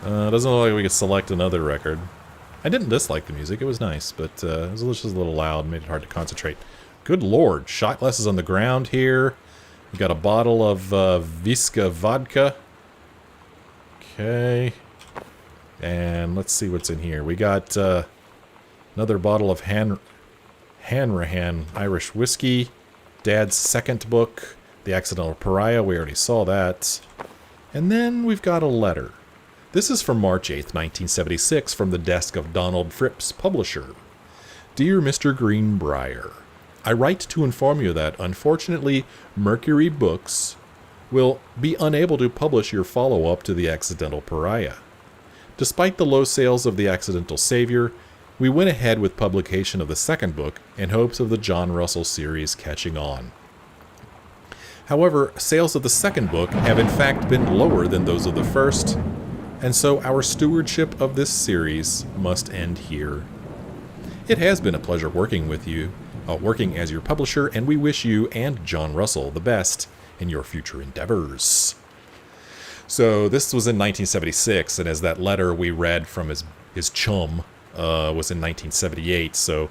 Doesn't look like we could select another record. I didn't dislike the music. It was nice, but it was just a little loud. Made it hard to concentrate. Good lord. Shot glasses on the ground here. We got a bottle of Viska vodka. Okay. And let's see what's in here. We got another bottle of Hanrahan Irish whiskey. Dad's second book, The Accidental Pariah. We already saw that. And then we've got a letter. This is from March 8th, 1976, from the desk of Donald Phipps, publisher. Dear Mr. Greenbrier, I write to inform you that, unfortunately, Mercury Books will be unable to publish your follow-up to The Accidental Pariah. Despite the low sales of The Accidental Savior, we went ahead with publication of the second book in hopes of the John Russell series catching on. However, sales of the second book have in fact been lower than those of the first, and so our stewardship of this series must end here. It has been a pleasure working with you, working as your publisher, and we wish you and John Russell the best in your future endeavors. So this was in 1976, and as that letter we read from his chum was in 1978, so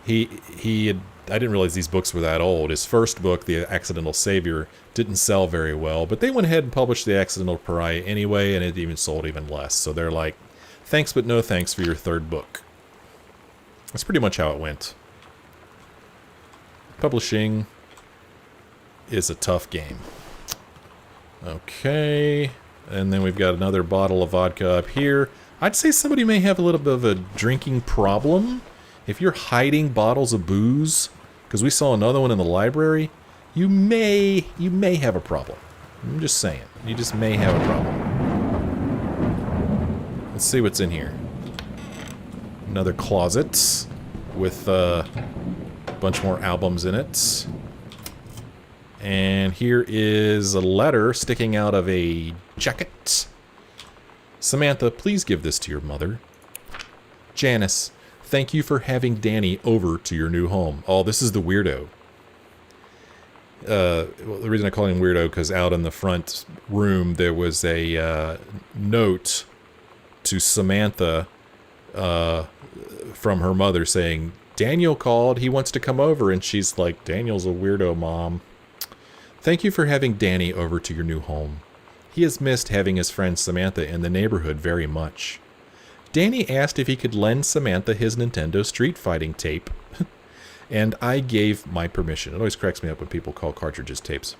he had, I didn't realize these books were that old. His first book, The Accidental Savior, didn't sell very well, but they went ahead and published The Accidental Pariah anyway, and it even sold even less. So they're like, thanks but no thanks for your third book. That's pretty much how it went. Publishing is a tough game. Okay, and then we've got another bottle of vodka up here. I'd say somebody may have a little bit of a drinking problem. If you're hiding bottles of booze, because we saw another one in the library, you may have a problem. I'm just saying. You just may have a problem. Let's see what's in here. Another closet with a bunch more albums in it. And here is a letter sticking out of a jacket. Samantha, please give this to your mother. Janice, thank you for having Danny over to your new home. Oh, this is the weirdo. Well, the reason I call him weirdo, because out in the front room there was a note to Samantha from her mother saying, Daniel called, he wants to come over, and she's like, Daniel's a weirdo, Mom. Thank you for having Danny over to your new home. He has missed having his friend Samantha in the neighborhood very much. Danny asked if he could lend Samantha his Nintendo Street Fighting tape, and I gave my permission. It always cracks me up when people call cartridges tapes.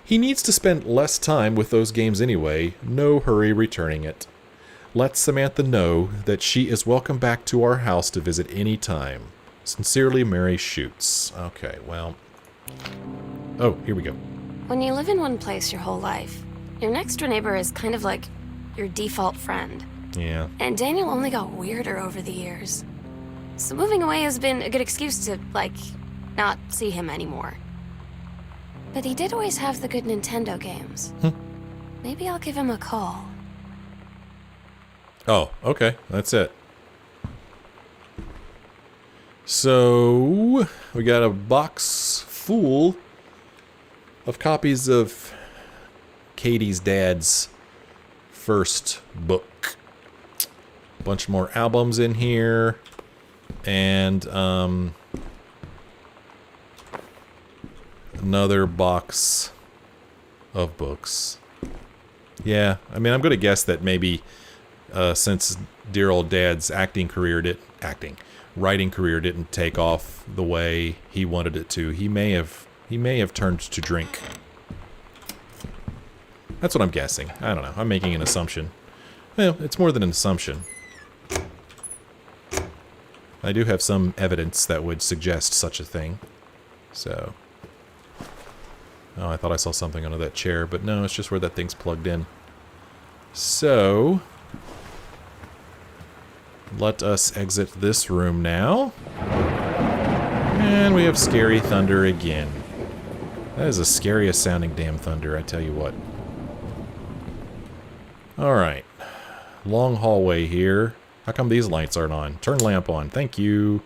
He needs to spend less time with those games anyway, no hurry returning it. Let Samantha know that she is welcome back to our house to visit any time. Sincerely, Mary Shoots. Okay, well... Oh, here we go. When you live in one place your whole life, your next door neighbor is kind of like your default friend. Yeah. And Daniel only got weirder over the years. So moving away has been a good excuse to, like, not see him anymore. But he did always have the good Nintendo games. Maybe I'll give him a call. Oh, okay. That's it. So, we got a box full of copies of Katie's dad's first book. A bunch more albums in here. And, another box of books. Yeah, I mean, I'm going to guess that maybe, since dear old dad's writing career didn't take off the way he wanted it to, he may have turned to drink. That's what I'm guessing. I don't know. I'm making an assumption. Well, it's more than an assumption. I do have some evidence that would suggest such a thing. So. Oh, I thought I saw something under that chair, but no, it's just where that thing's plugged in. So. Let us exit this room now. And we have scary thunder again. That is the scariest sounding damn thunder, I tell you what. Alright. Long hallway here. How come these lights aren't on? Turn lamp on. Thank you.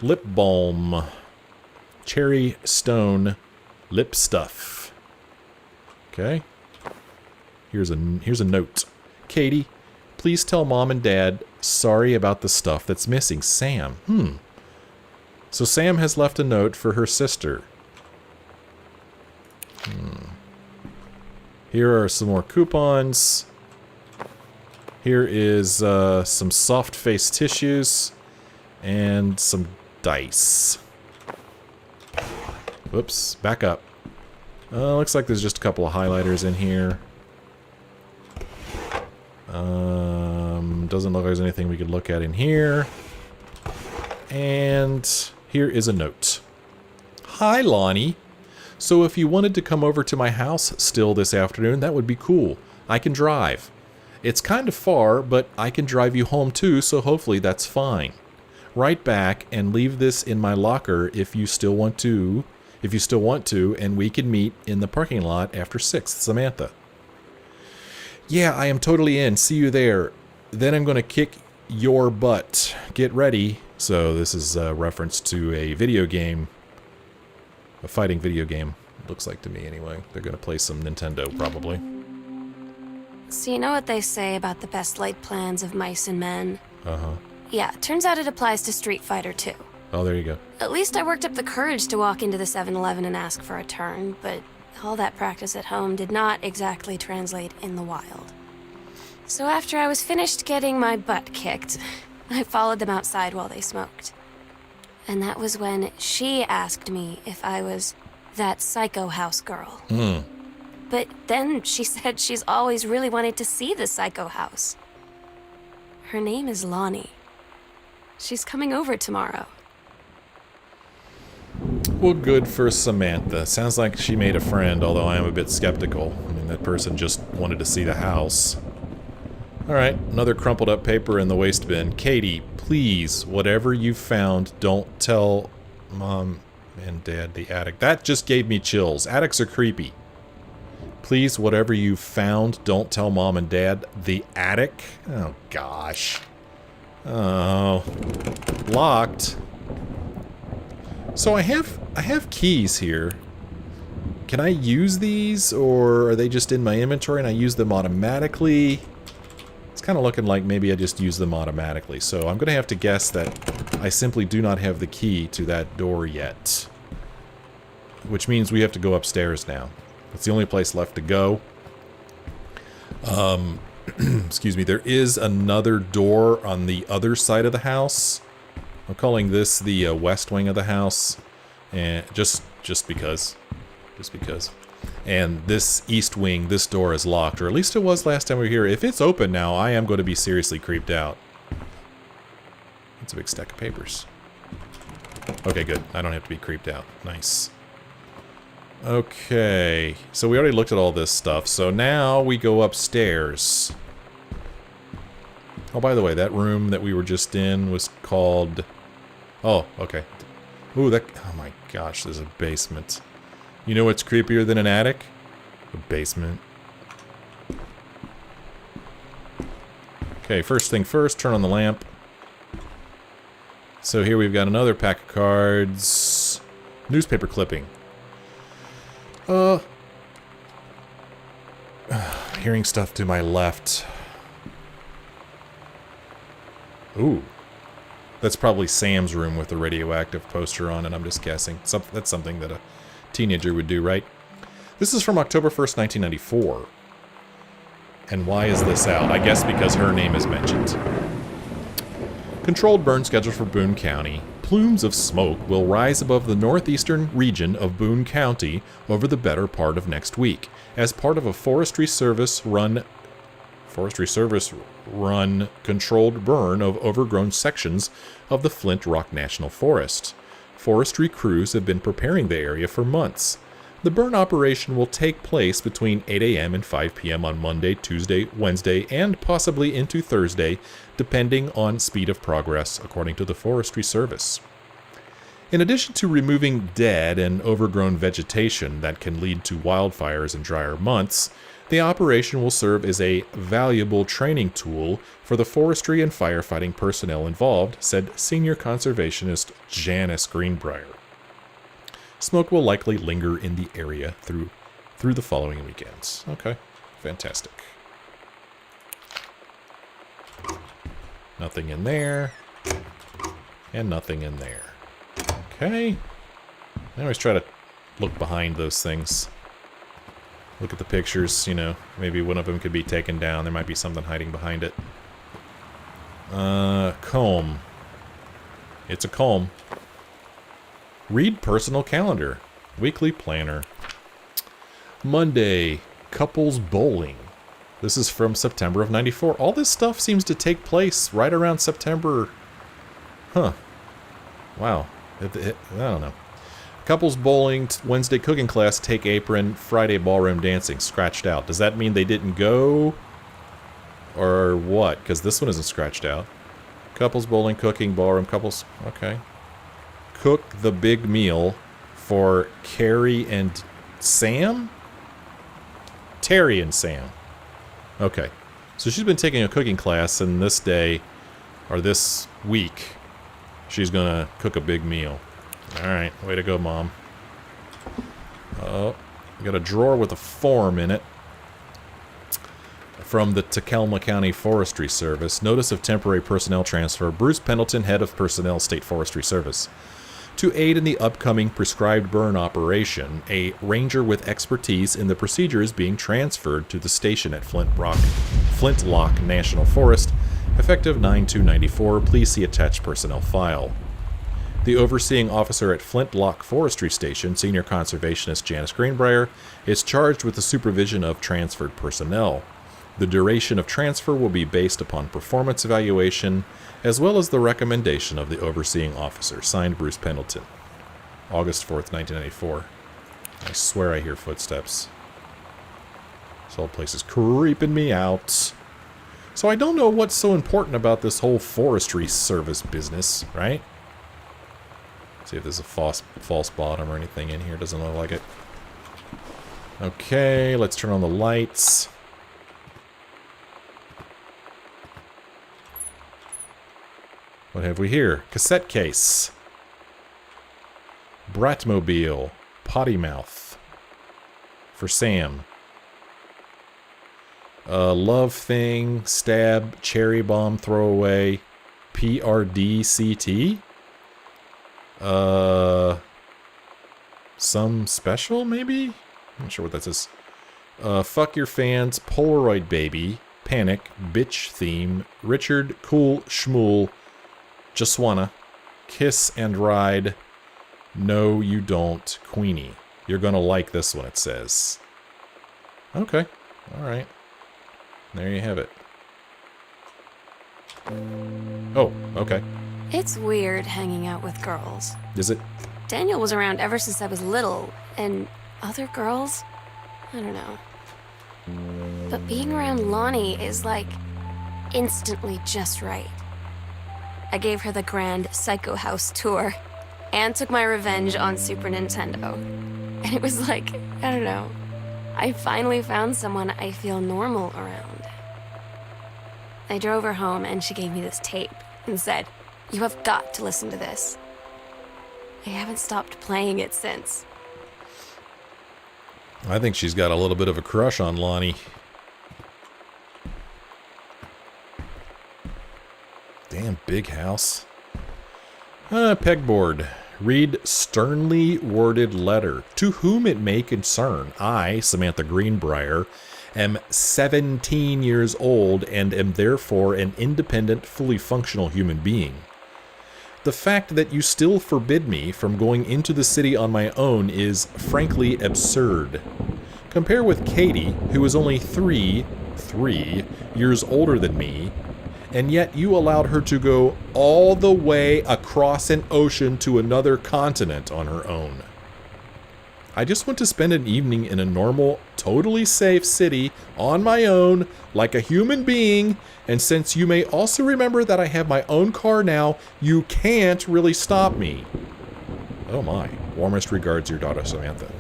Lip balm. Cherry stone lip stuff. Okay. Here's a note. Katie, Please tell Mom and Dad sorry about the stuff that's missing. Sam. So Sam has left a note for her sister. Here are some more coupons. Here is some soft face tissues and some dice. Whoops, back up. Looks like there's just a couple of highlighters in here. Doesn't look like there's anything we could look at in here. And here is a note. Hi, Lonnie. So if you wanted to come over to my house still this afternoon, that would be cool. I can drive. It's kind of far, but I can drive you home too, so hopefully that's fine. Write back and leave this in my locker if you still want to, and we can meet in the parking lot after 6th, Samantha. Yeah, I am totally in. See you there. Then I'm going to kick your butt. Get ready. So this is a reference to a video game. A fighting video game. Looks like to me anyway. They're going to play some Nintendo probably. So you know what they say about the best laid plans of mice and men? Uh-huh. Yeah, turns out it applies to Street Fighter too. Oh, there you go. At least I worked up the courage to walk into the 7-Eleven and ask for a turn, but all that practice at home did not exactly translate in the wild. So after I was finished getting my butt kicked, I followed them outside while they smoked. And that was when she asked me if I was that psycho house girl. But then she said she's always really wanted to see the psycho house. Her name is Lonnie. She's coming over tomorrow. Well, good for Samantha. Sounds like she made a friend, although I am a bit skeptical. I mean, that person just wanted to see the house. Alright, another crumpled up paper in the waste bin. Katie, please, whatever you've found, don't tell Mom and Dad the attic. That just gave me chills. Attics are creepy. Please, whatever you've found, don't tell Mom and Dad the attic. Oh, gosh. Oh. Locked. So I have keys here. Can I use these, or are they just in my inventory and I use them automatically? It's kind of looking like maybe I just use them automatically. So I'm going to have to guess that I simply do not have the key to that door yet. Which means we have to go upstairs now. It's the only place left to go. Excuse me. There is another door on the other side of the house. I'm calling this the west wing of the house, and just because. And this east wing, this door is locked, or at least it was last time we were here. If it's open now, I am going to be seriously creeped out. That's a big stack of papers. Okay, good. I don't have to be creeped out. Nice. Okay, so we already looked at all this stuff, so now we go upstairs. Oh, by the way, that room that we were just in was called... Oh, okay. Ooh, that... Oh my gosh, there's a basement. You know what's creepier than an attic? A basement. Okay, first thing first, turn on the lamp. So here we've got another pack of cards. Newspaper clipping. Hearing stuff to my left. Ooh. That's probably Sam's room with the radioactive poster on it, I'm just guessing. That's something that a teenager would do, right? This is from October 1st, 1994. And why is this out? I guess because her name is mentioned. Controlled burn schedule for Boone County. Plumes of smoke will rise above the northeastern region of Boone County over the better part of next week, as part of a Forestry Service run controlled burn of overgrown sections of the Flint Rock National Forest. Forestry crews have been preparing the area for months. The burn operation will take place between 8 a.m. and 5 p.m. on Monday, Tuesday, Wednesday, and possibly into Thursday, depending on speed of progress, according to the Forestry Service. In addition to removing dead and overgrown vegetation that can lead to wildfires in drier months, the operation will serve as a valuable training tool for the forestry and firefighting personnel involved, said senior conservationist Janice Greenbrier. Smoke will likely linger in the area through the following weekends. Okay, fantastic. Nothing in there. And nothing in there. Okay. I always try to look behind those things. Look at the pictures, you know. Maybe one of them could be taken down. There might be something hiding behind it. Comb. It's a comb. Read personal calendar. Weekly planner. Monday. Couples bowling. This is from September of 94. All this stuff seems to take place right around September. Huh. Wow. I don't know. Couples bowling, Wednesday cooking class, take apron, Friday ballroom dancing, scratched out. Does that mean they didn't go? Or what? Because this one isn't scratched out. Couples bowling, cooking, ballroom, couples... Okay. Cook the big meal for Carrie and Sam? Terry and Sam. Okay. So she's been taking a cooking class, and this day, or this week, she's gonna cook a big meal. Alright, way to go, Mom. Oh, we got a drawer with a form in it. From the Tacoma County Forestry Service. Notice of temporary personnel transfer. Bruce Pendleton, head of personnel, State Forestry Service. To aid in the upcoming prescribed burn operation, a ranger with expertise in the procedure is being transferred to the station at Flintlock National Forest, effective 9/2/94. Please see attached personnel file. The overseeing officer at Flintlock Forestry Station, Senior Conservationist Janice Greenbrier, is charged with the supervision of transferred personnel. The duration of transfer will be based upon performance evaluation, as well as the recommendation of the overseeing officer. Signed, Bruce Pendleton. August 4th, 1994. I swear I hear footsteps. This whole place is creeping me out. So I don't know what's so important about this whole forestry service business, right? See if there's a false bottom or anything in here. Doesn't look like it. Okay, let's turn on the lights. What have we here? Cassette case. Bratmobile. Potty mouth. For Sam. Love thing. Stab. Cherry bomb throwaway. PRDCT. Some special, maybe? I'm not sure what that is. Fuck your fans. Polaroid baby. Panic. Bitch theme. Richard. Cool. Schmool. Just wanna. Kiss and ride. No, you don't. Queenie. You're gonna like this one, it says. Okay. Alright. There you have it. Oh, okay. It's weird hanging out with girls. Is it? Daniel was around ever since I was little, and other girls? I don't know. But being around Lonnie is like instantly just right. I gave her the grand Psycho House tour and took my revenge on Super Nintendo. And it was like, I don't know, I finally found someone I feel normal around. I drove her home and she gave me this tape and said, "You have got to listen to this." I haven't stopped playing it since. I think she's got a little bit of a crush on Lonnie. Damn big house. Pegboard. Read sternly worded letter. To whom it may concern, I, Samantha Greenbrier, am 17 years old and am therefore an independent, fully functional human being. The fact that you still forbid me from going into the city on my own is frankly absurd. Compare with Katie, who is only three years older than me, and yet you allowed her to go all the way across an ocean to another continent on her own. I just want to spend an evening in a normal, totally safe city on my own, like a human being, and since you may also remember that I have my own car now, you can't really stop me. Oh my. Warmest regards, your daughter, Samantha.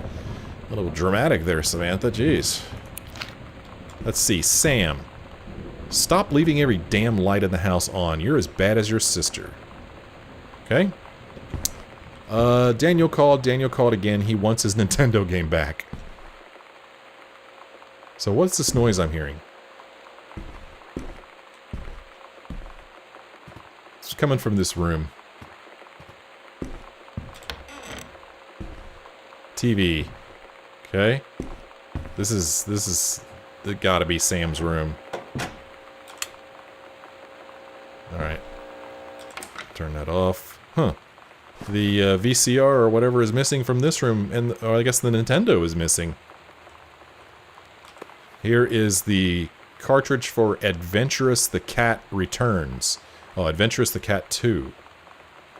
A little dramatic there, Samantha. Jeez. Let's see. Sam. Stop leaving every damn light in the house on. You're as bad as your sister. Okay. Daniel called again. He wants his Nintendo game back. So what's this noise I'm hearing? coming from this room? TV. Okay. This is gotta be Sam's room. Alright. Turn that off. Huh. The VCR or whatever is missing from this room, and or I guess the Nintendo is missing. Here is the cartridge for Adventurous the Cat Returns. Oh, Adventurous the Cat 2.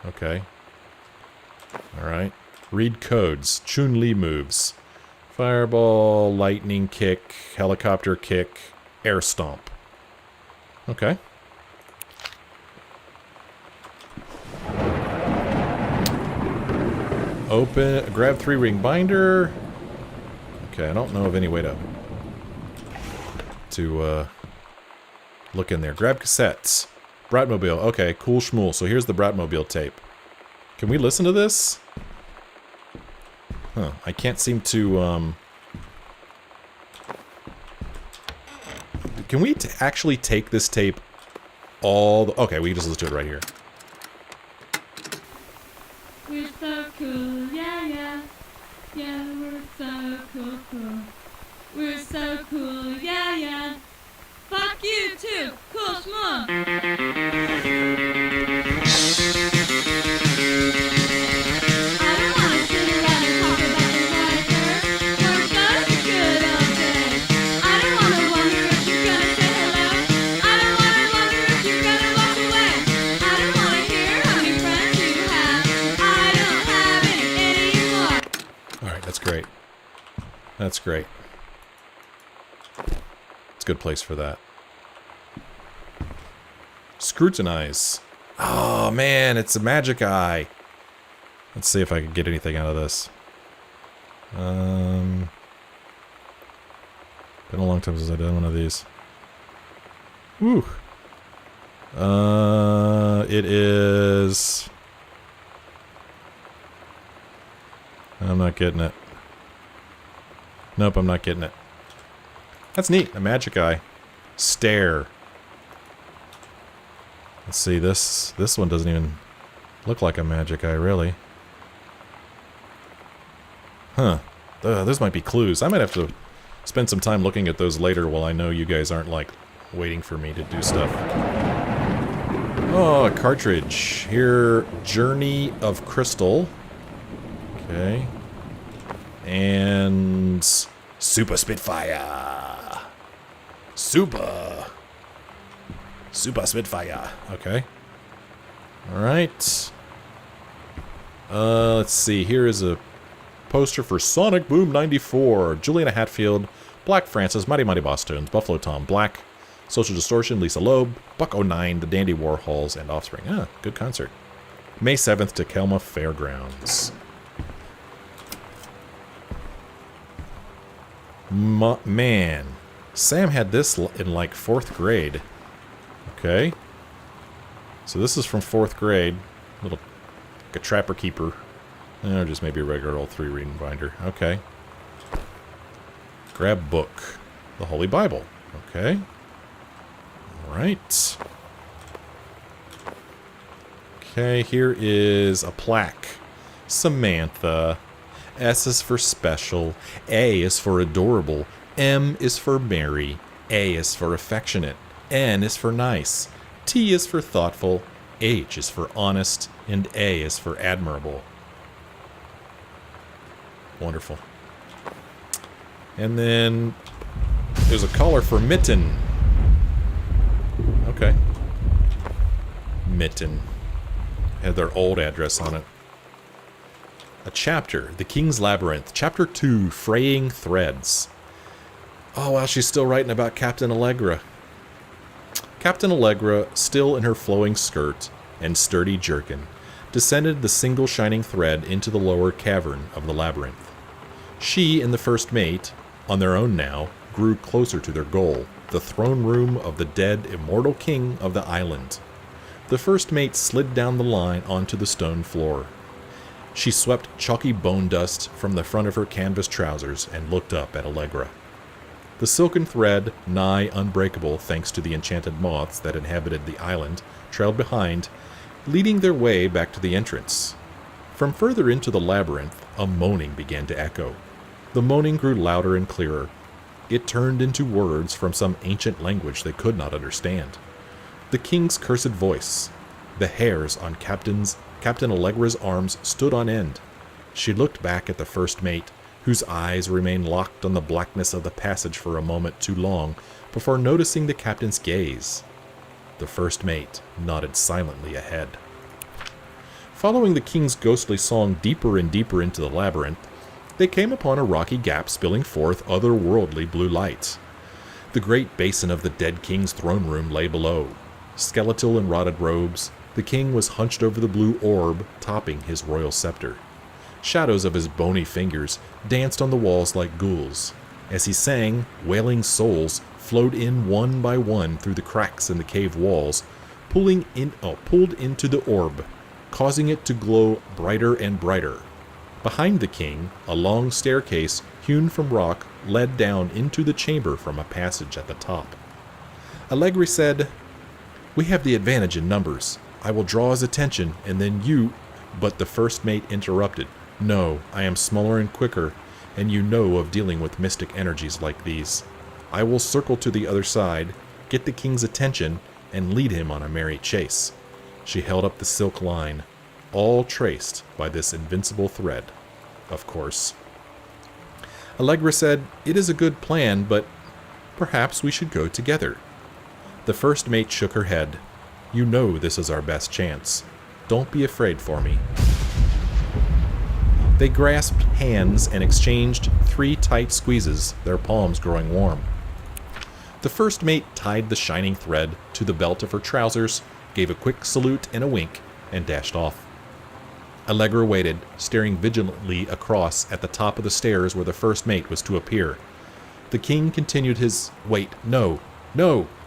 Okay. Alright. Read codes. Chun Li moves. Fireball, lightning kick, helicopter kick, air stomp. Okay. Open, grab 3-ring binder. Okay, I don't know of any way to look in there. Grab cassettes. Bratmobile. Okay, cool schmool. So here's the Bratmobile tape. Can we listen to this? Huh, I can't seem to, Can we actually take this tape all the... Okay, we can just listen to it right here. We're so cool, yeah, yeah. Yeah, we're so cool, cool. We're so cool, yeah, yeah. Fuck you too, cool schmuck. I don't wanna sit around and talk about the water. Weren't those a good old days? I don't wanna wonder if you're gonna say hello. I don't wanna wonder if you're gonna walk away. I don't wanna hear how many friends you have. I don't have any anymore. Alright, that's great. That's great. It's a good place for that. Scrutinize. Oh man, it's a magic eye. Let's see if I can get anything out of this. Been a long time since I've done one of these. Woo. It is... I'm not getting it. Nope, I'm not getting it. That's neat. A magic eye. Stare. Let's see, this one doesn't even look like a magic eye, really. Huh. Those might be clues. I might have to spend some time looking at those later while I know you guys aren't, like, waiting for me to do stuff. Oh, a cartridge. Here, Journey of Crystal. Okay. And... Super Spitfire. Super Spitfire. Okay. Alright. Let's see. Here is a poster for Sonic Boom 94. Juliana Hatfield, Black Francis, Mighty Mighty Boss Tones, Buffalo Tom Black, Social Distortion, Lisa Loeb, Buck 09, The Dandy Warhols, and Offspring. Ah, good concert. May 7th, Tacoma Fairgrounds. Man. Sam had this in like 4th grade. Okay. So this is from 4th grade. Little, like a Trapper Keeper. Or just maybe a regular old 3-reading binder. Okay. Grab book. The Holy Bible. Okay. Alright. Okay, here is a plaque. Samantha. S is for special. A is for adorable. M is for merry. A is for affectionate. N is for nice. T is for thoughtful. H is for honest. And A is for admirable. Wonderful. And then there's a collar for mitten. Okay. Mitten. Had their old address on it. A chapter, The King's Labyrinth. Chapter 2, Fraying Threads. Oh, well, she's still writing about Captain Allegra. Captain Allegra, still in her flowing skirt and sturdy jerkin, descended the single shining thread into the lower cavern of the labyrinth. She and the first mate, on their own now, grew closer to their goal, the throne room of the dead immortal king of the island. The first mate slid down the line onto the stone floor. She swept chalky bone dust from the front of her canvas trousers and looked up at Allegra. The silken thread, nigh unbreakable thanks to the enchanted moths that inhabited the island, trailed behind, leading their way back to the entrance. From further into the labyrinth, a moaning began to echo. The moaning grew louder and clearer. It turned into words from some ancient language they could not understand. The king's cursed voice. The hairs on Captain Allegra's arms stood on end. She looked back at the first mate, whose eyes remained locked on the blackness of the passage for a moment too long before noticing the captain's gaze. The first mate nodded silently ahead. Following the king's ghostly song deeper and deeper into the labyrinth, they came upon a rocky gap spilling forth otherworldly blue light. The great basin of the dead king's throne room lay below. Skeletal in rotted robes, the king was hunched over the blue orb topping his royal scepter. Shadows of his bony fingers danced on the walls like ghouls. As he sang, wailing souls flowed in one by one through the cracks in the cave walls, pulled into the orb, causing it to glow brighter and brighter. Behind the king, a long staircase hewn from rock led down into the chamber from a passage at the top. Allegra said, "We have the advantage in numbers. I will draw his attention, and then you—" But the first mate interrupted. "No, I am smaller and quicker, and you know of dealing with mystic energies like these. I will circle to the other side, get the king's attention, and lead him on a merry chase." She held up the silk line, all traced by this invincible thread, of course. Allegra said, "It is a good plan, but perhaps we should go together." The first mate shook her head. "You know this is our best chance. Don't be afraid for me." They grasped hands and exchanged 3 tight squeezes, their palms growing warm. The first mate tied the shining thread to the belt of her trousers, gave a quick salute and a wink, and dashed off. Allegra waited, staring vigilantly across at the top of the stairs where the first mate was to appear. The king continued his— Wait, no!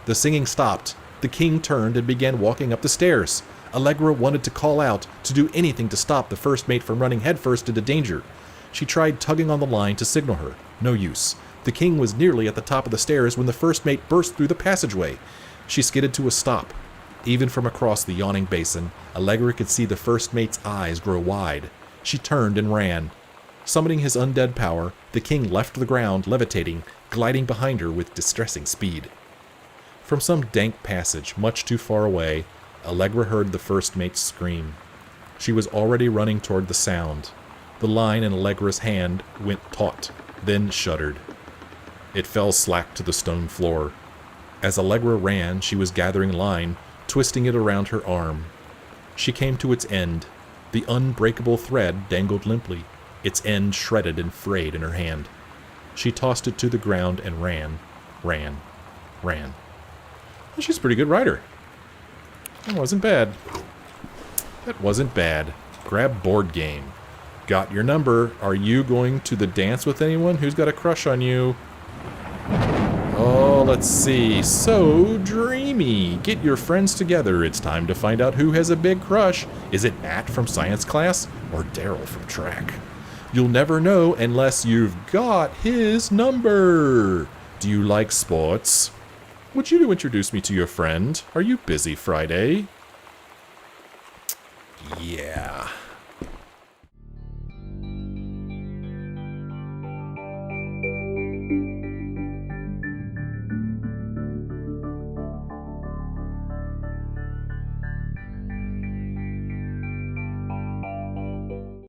The singing stopped. The king turned and began walking up the stairs. Allegra wanted to call out, to do anything to stop the first mate from running headfirst into danger. She tried tugging on the line to signal her. No use. The king was nearly at the top of the stairs when the first mate burst through the passageway. She skidded to a stop. Even from across the yawning basin, Allegra could see the first mate's eyes grow wide. She turned and ran. Summoning his undead power, the king left the ground, levitating, gliding behind her with distressing speed. From some dank passage much too far away, Allegra heard the first mate scream. She was already running toward the sound. The line in Allegra's hand went taut, then shuddered. It fell slack to the stone floor. As Allegra ran, she was gathering line, twisting it around her arm. She came to its end. The unbreakable thread dangled limply, its end shredded and frayed in her hand. She tossed it to the ground and ran. Well, she's a pretty good rider. That wasn't bad. Grab board game. Got your number. Are you going to the dance with anyone? Who's got a crush on you? Oh, let's see. So dreamy. Get your friends together. It's time to find out who has a big crush. Is it Matt from science class or Daryl from track? You'll never know unless you've got his number. Do you like sports? Would you introduce me to your friend? Are you busy Friday? Yeah.